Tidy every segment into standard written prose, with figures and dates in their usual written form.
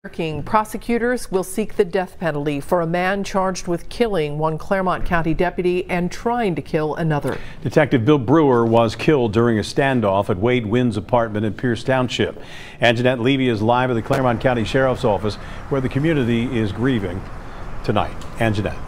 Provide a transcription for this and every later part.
Prosecutors will seek the death penalty for a man charged with killing one Clermont County deputy and trying to kill another. Detective Bill Brewer was killed during a standoff at Winn's apartment in Pierce Township. Anjanette Levy is live at the Clermont County Sheriff's Office, where the community is grieving tonight. Anjanette.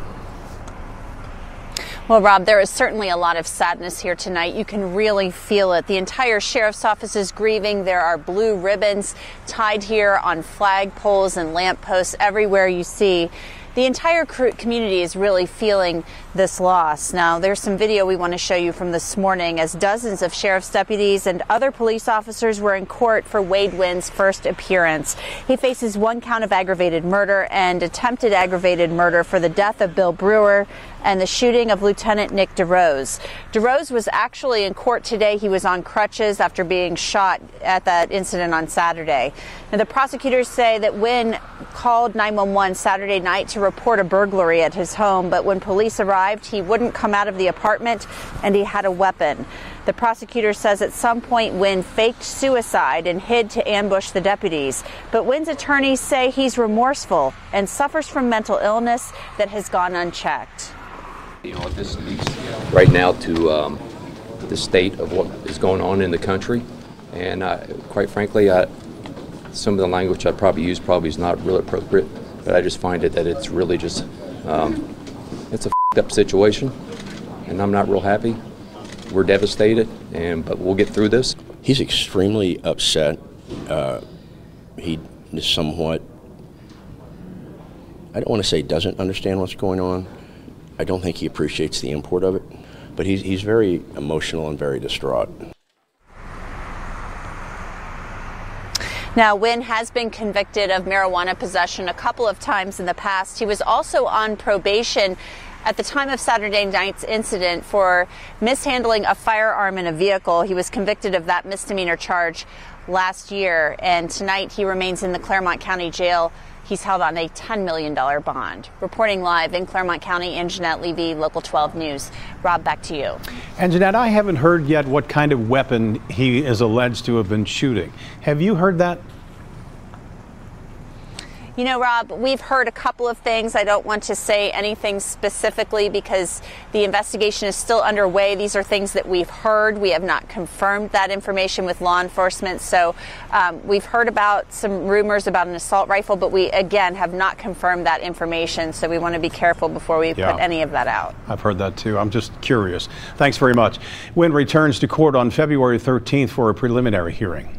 Well, Rob, there is certainly a lot of sadness here tonight. You can really feel it. The entire sheriff's office is grieving. There are blue ribbons tied here on flagpoles and lampposts everywhere you see. The entire community is really feeling this loss. Now, there's some video we want to show you from this morning as dozens of sheriff's deputies and other police officers were in court for Winn's first appearance. He faces 1 count of aggravated murder and attempted aggravated murder for the death of Bill Brewer and the shooting of Lieutenant Nick DeRose. DeRose was actually in court today. He was on crutches after being shot at that incident on Saturday. Now, the prosecutors say that Winn called 911 Saturday night to report a burglary at his home, but when police arrived, he wouldn't come out of the apartment and he had a weapon. The prosecutor says at some point Winn faked suicide and hid to ambush the deputies. But Winn's attorneys say he's remorseful and suffers from mental illness that has gone unchecked. You know, this speaks right now to the state of what is going on in the country, and quite frankly, some of the language I probably use probably is not really appropriate, but I just find it that it's really just it's a f***ed up situation, and I'm not real happy. We're devastated, but we'll get through this. He's extremely upset. He is somewhat, I don't want to say doesn't understand what's going on. I don't think he appreciates the import of it, but he's very emotional and very distraught. Now, Winn has been convicted of marijuana possession a couple of times in the past. He was also on probation at the time of Saturday night's incident for mishandling a firearm in a vehicle. He was convicted of that misdemeanor charge last year, and tonight he remains in the Clermont County Jail. He's held on a $10 million bond. Reporting live in Clermont County, Anjanette Levy, Local 12 News. Rob, back to you. Anjanette, I haven't heard yet what kind of weapon he is alleged to have been shooting. Have you heard that? You know, Rob, we've heard a couple of things. I don't want to say anything specifically because the investigation is still underway. These are things that we've heard. We have not confirmed that information with law enforcement. So we've heard about some rumors about an assault rifle, but we, again, have not confirmed that information. So we want to be careful before we put any of that out. I've heard that, too. I'm just curious. Thanks very much. Winn returns to court on February 13th for a preliminary hearing.